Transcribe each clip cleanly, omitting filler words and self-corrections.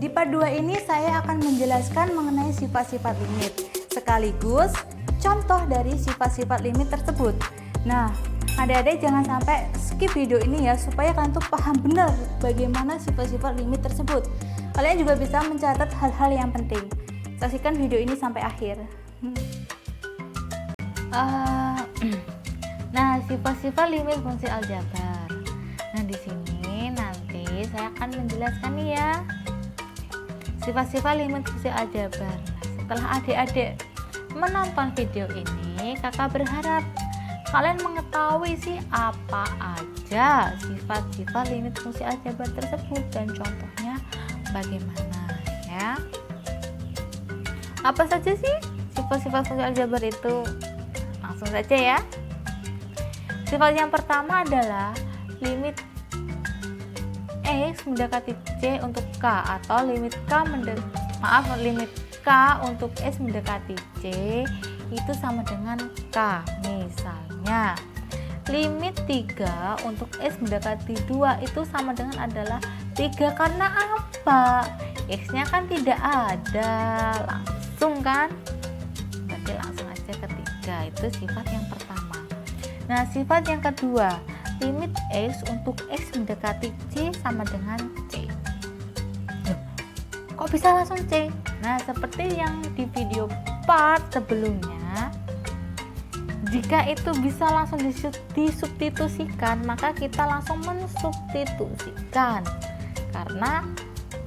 Di part 2 ini saya akan menjelaskan mengenai sifat-sifat limit, sekaligus contoh dari sifat-sifat limit tersebut. Nah, adik-adik jangan sampai skip video ini ya, supaya kalian tuh paham benar bagaimana sifat-sifat limit tersebut. Kalian juga bisa mencatat hal-hal yang penting. Saksikan video ini sampai akhir. Nah, sifat-sifat limit fungsi aljabar. Nah, di sini nanti saya akan menjelaskan nih ya, sifat-sifat limit fungsi aljabar. Setelah adik-adik menonton video ini, kakak berharap kalian mengetahui sih apa aja sifat-sifat limit fungsi aljabar tersebut dan contohnya bagaimana ya. Apa saja sih sifat-sifat fungsi aljabar itu? Langsung saja ya. Sifat yang pertama adalah limit X mendekati C untuk K, atau limit K untuk S mendekati C itu sama dengan K. Misalnya limit 3 untuk S mendekati 2 itu sama dengan adalah 3, karena apa? X nya kan tidak ada, langsung kan? Berarti langsung aja ke 3. Itu sifat yang pertama. Nah, sifat yang kedua, limit X untuk X mendekati C sama dengan C. Kok bisa langsung C? Nah, seperti yang di video part sebelumnya, jika itu bisa langsung disubstitusikan, maka kita langsung mensubstitusikan. Karena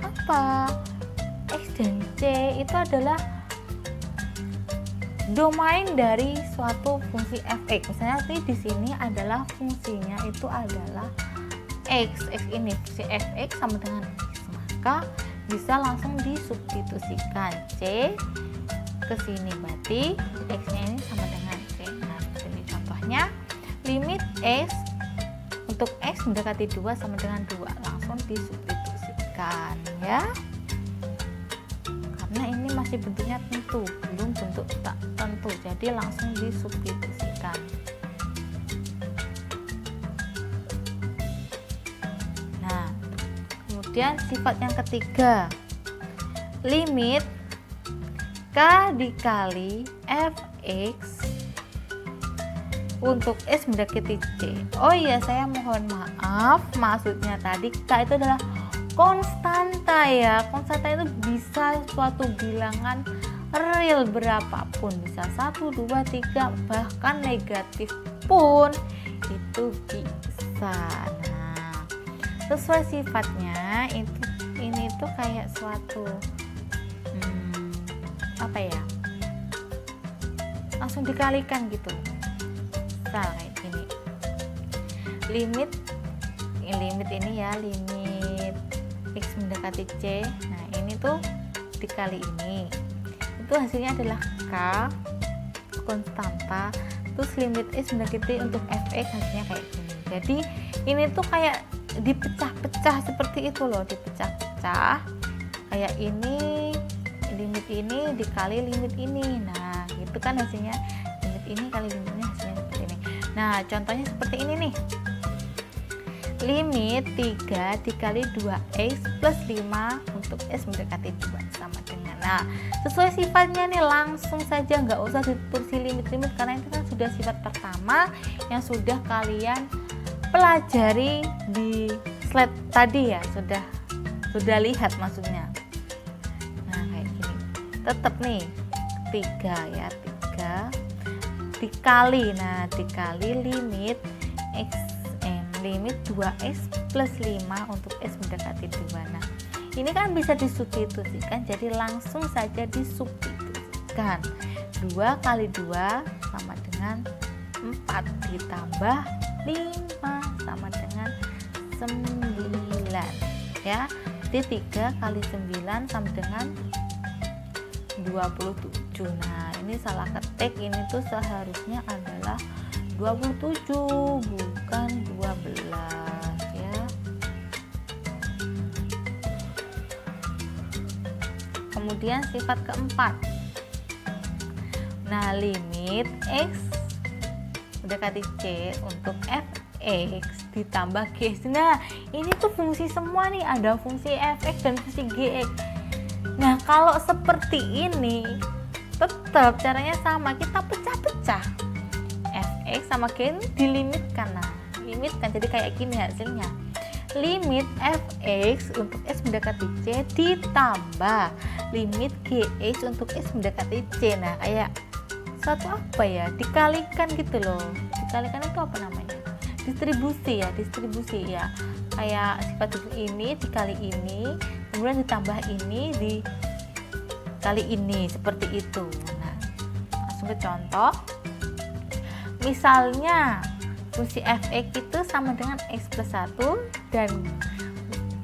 apa? X dan C itu adalah domain dari suatu fungsi f(x). Misalnya di sini adalah fungsinya itu adalah x. X ini fungsi f(x) sama dengan x, maka bisa langsung disubstitusikan C ke sini, berarti x-nya ini sama dengan C. Nah, ini contohnya, limit x untuk x mendekati 2 sama dengan 2, langsung disubstitusikan ya. Karena ini masih bentuknya tentu, belum bentuk tak tentu, jadi langsung disubstitusikan. Nah, kemudian sifat yang ketiga, limit K dikali fx untuk S mendekati C. Oh iya, saya mohon maaf, maksudnya tadi K itu adalah konstanta ya. Konstanta itu bisa suatu bilangan real berapapun, bisa 1, 2, 3, bahkan negatif pun itu bisa. Nah, sesuai sifatnya ini tuh kayak suatu apa ya, langsung dikalikan gitu. Misal kayak gini, limit ini ya, limit X mendekati C. Nah, ini tuh dikali ini, itu hasilnya adalah K konstanta, terus limit X mendekati untuk fx hasilnya kayak gini. Jadi ini tuh kayak dipecah-pecah seperti itu loh, dipecah-pecah kayak ini, limit ini dikali limit ini. Nah, itu kan hasilnya limit ini kali limit ini, hasilnya seperti ini. Nah, contohnya seperti ini nih, limit 3 dikali 2x plus 5 untuk S mendekati 2 sama dengan. Nah, sesuai sifatnya nih, langsung saja, nggak usah ditulis limit-limit, karena itu kan sudah sifat pertama yang sudah kalian pelajari di slide tadi ya, sudah lihat maksudnya. Nah, kayak gini, tetap nih 3 ya, 3 dikali, nah dikali limit limit 2x plus 5 untuk S mendekati 2. Nah, ini kan bisa disubstitusikan, jadi langsung saja disubstitusikan. 2 kali 2 sama dengan 4 ditambah 5 sama dengan 9 ya. Jadi 3 kali 9 sama dengan 27. Nah, ini salah ketik, ini tuh seharusnya adalah 27 bukan 12 ya. Kemudian sifat keempat, nah limit X mendekati C untuk X ditambah GX. Nah, ini tuh fungsi semua nih, ada fungsi Fx dan fungsi Gx. Nah, kalau seperti ini tetap caranya sama, kita pecah-pecah. Fx sama G dilimitkan. Nah, limitkan jadi kayak gini hasilnya. Limit Fx untuk S mendekati C ditambah limit Gx untuk S mendekati C. Nah, kayak suatu apa ya, dikalikan gitu loh. Dikalikan itu apa namanya? Distribusi ya. Kayak sifat ini dikali ini, kemudian ditambah ini dikali ini, seperti itu. Nah, langsung ke contoh. Misalnya fungsi Fx itu sama dengan X plus 1 dan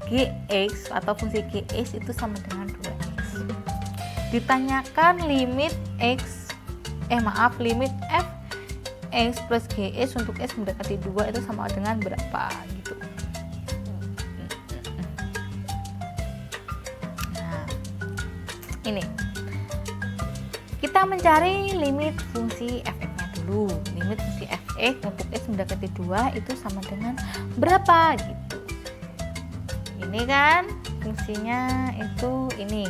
Gx atau fungsi Gx itu sama dengan 2X. Ditanyakan limit limit Fx plus Gx untuk S mendekati 2 itu sama dengan berapa gitu. Nah, ini kita mencari limit fungsi Fx-nya dulu. Limit fungsi Fx untuk S mendekati 2 itu sama dengan berapa gitu. Ini kan fungsinya itu ini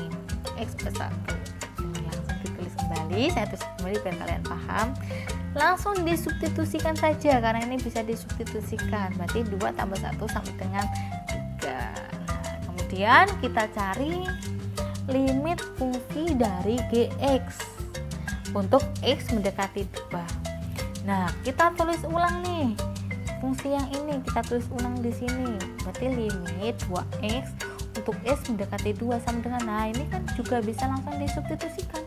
X plus 1. Langsung ditulis kembali, saya tulis kembali biar kalian paham. Langsung disubstitusikan saja karena ini bisa disubstitusikan. Berarti 2 tambah 1 sama dengan 3. Nah, kemudian kita cari limit fungsi dari Gx untuk X mendekati 2. Nah, kita tulis ulang nih. Fungsi yang ini kita tulis ulang di sini. Berarti limit 2x untuk S mendekati 2 sama dengan, nah ini kan juga bisa langsung disubstitusikan.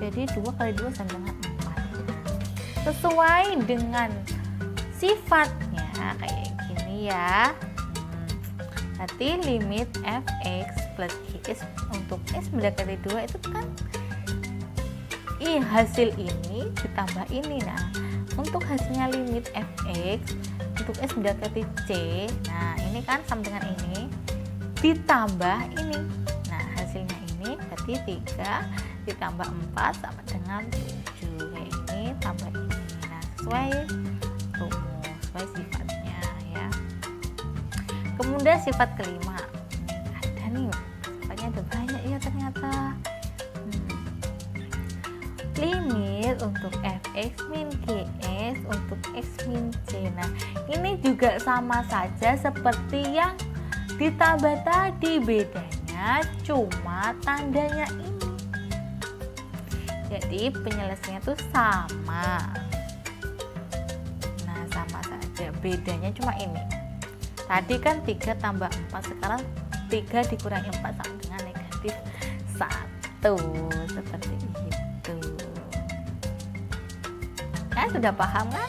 Jadi 2 kali 2 sama dengan 4. Sesuai dengan sifatnya kayak gini ya. Berarti limit Fx plus Gx untuk S mendekati 2 itu kan hasil ini ditambah ini. Nah, untuk hasilnya limit Fx untuk S mendekati C, nah ini kan sama dengan ini ditambah ini. Nah, hasilnya ini berarti 3 ditambah 4 sama dengan 7. Kayak ini tambah ini. Nah, sesuai rumus, sesuai sifatnya ya. Kemudian sifat kelima. Ada nih, sifatnya ada banyak ya ternyata. Limit untuk Fx min Gs untuk X min C. Nah, ini juga sama saja seperti yang ditambah tadi, bedanya cuma tandanya ini. Jadi penyelesaiannya itu sama. Nah, sama saja, bedanya cuma ini. Tadi kan 3 tambah 4, sekarang 3 dikurangi 4 sama dengan negatif 1. Seperti itu. Sudah paham kan?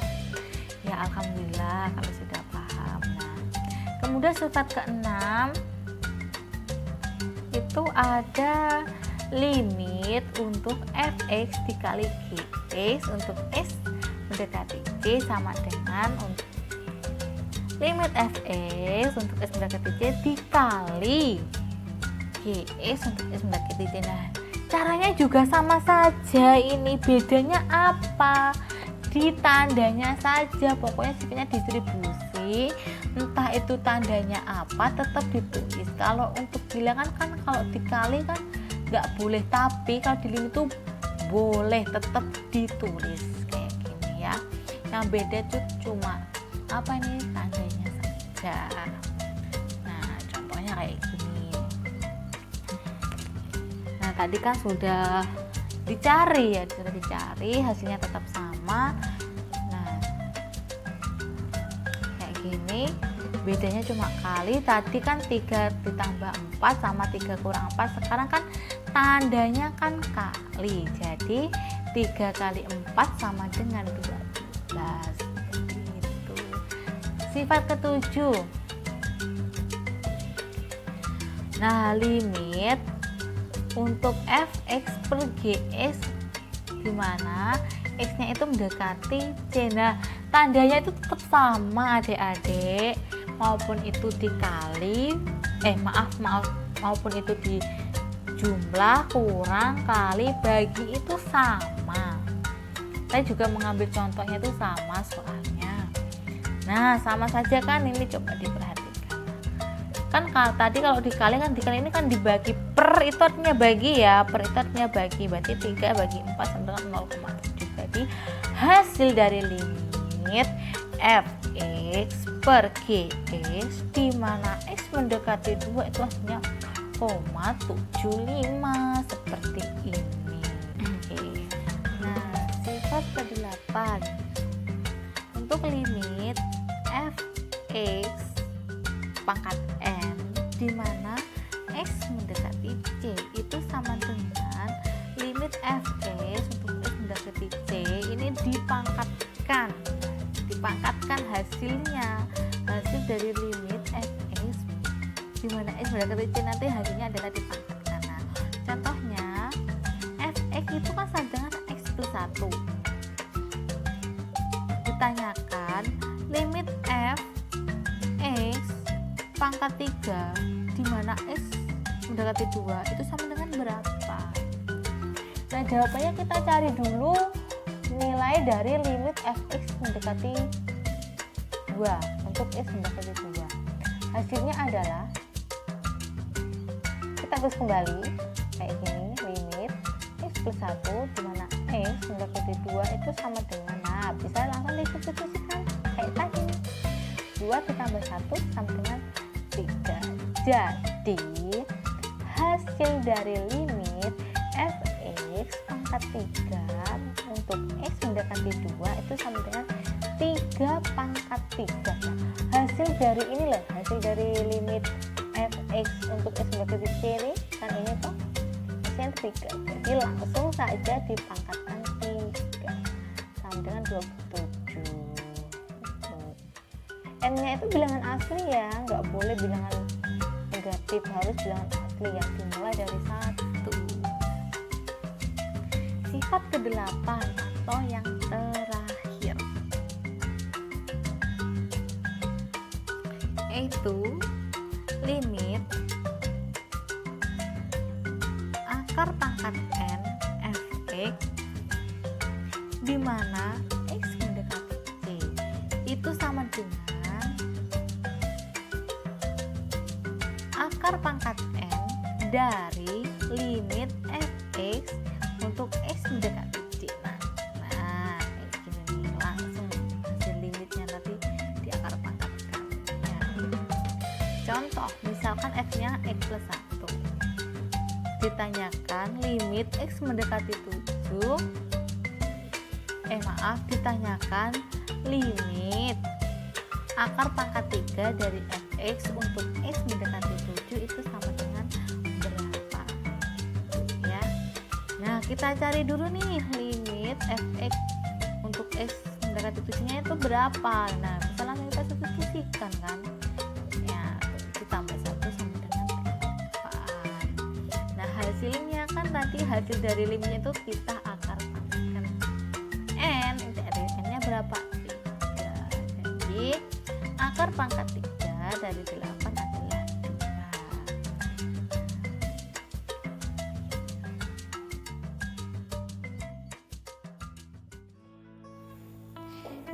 Ya, alhamdulillah kalau sudah paham. Nah, kemudian sifat keenam itu ada limit untuk Fx dikali Gx untuk S mendekati C sama dengan untuk limit Fx untuk S mendekati C dikali Gx untuk S mendekati C. Nah, caranya juga sama saja, ini bedanya apa? Di tandanya saja, pokoknya sifatnya distribusi, entah itu tandanya apa tetap ditulis. Kalau untuk bilangan kan kalau dikali kan nggak boleh, tapi kalau di limit itu boleh, tetap ditulis kayak gini ya. Yang beda tuh cuma apa ini, tandanya saja. Nah, contohnya kayak gini. Nah, tadi kan sudah dicari ya, sudah dicari, hasilnya tetap sama. Nah, kayak gini, bedanya cuma kali. Tadi kan 3 ditambah 4 sama 3 kurang 4, sekarang kan tandanya kan kali, jadi 3 kali 4 sama dengan 12. Gitu. Sifat ketujuh. Nah, limit untuk Fx per Gs dimana X-nya itu mendekati C. Nah, tandanya itu tetap sama adik-adik, maupun itu dikali maupun itu di jumlah, kurang, kali, bagi itu sama. Saya juga mengambil contohnya itu sama soalnya. Nah, sama saja kan ini, coba diperhatikan. Kan tadi kalau dikali ini kan dibagi per, itu artinya bagi ya, per itu artinya bagi, berarti 3 bagi 4 sama dengan 0,7. Jadi hasil dari limit fx per gx di mana x mendekati 2 itu hasilnya 0,75 seperti ini. Oke. Nah, sifat ke-8 untuk limit fx pangkat n di mana x mendekati c itu sama dengan limit fx untuk x mendekati c ini dipangkatkan hasilnya, hasil dari limit fx di mana x mendekati c nanti hasilnya adalah dipangkatkan. Nah, contohnya fx itu kan sama dengan x plus 1. Ditanyakan limit f x pangkat 3 di mana x mendekati 2 itu sama dengan berapa? Nah, jawabannya kita cari dulu nilai dari limit fx mendekati 2 untuk x mendekati 2. Hasilnya adalah, kita tulis kembali kayak gini, limit x plus 1 di mana x mendekati 2 itu sama dengan, nah bisa langsung disubstitusikan kayak tadi, 2 ditambah 1 sama dengan 3. Jadi hasil dari limit fx pangkat 3 untuk x mendekati 2 itu sama dengan 3 pangkat 3. Nah, hasil dari ini loh, hasil dari limit fx untuk x mendekati c ini kan ini tuh hasilnya 3. Jadi langsung saja dipangkatkan 3 sama dengan 27. N-nya itu bilangan asli ya, nggak boleh bilangan negatif, harus bilangan asli yang dimulai dari 1. Sifat ke-8 atau yang terakhir yaitu limit akar pangkat n fx di mana x mendekati c itu sama dengan akar pangkat n dari limit fx untuk x mendekati c. Nah kayak gini nih, langsung hasil limitnya nanti di akar pangkatkan ya. Contoh misalkan f-nya x plus 1, ditanyakan limit x mendekati 7, ditanyakan limit akar pangkat 3 dari fx untuk x mendekati 7 itu sama dengan berapa ya. Nah, kita cari dulu nih limit fx untuk x mendekati 7 nya itu berapa. Nah, misalnya kita substitusikan kan ya, ditambah 1 sama dengan 8. Nah, hasilnya kan tadi hasil dari limitnya itu kita akar pangkatkan n, dari n-nya berapa? 3. Jadi akar pangkat 3 dari 8 adalah 2.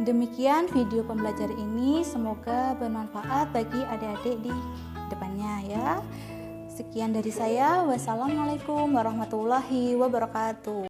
Demikian video pembelajaran ini, semoga bermanfaat bagi adik-adik di depannya ya. Sekian dari saya, wassalamualaikum warahmatullahi wabarakatuh.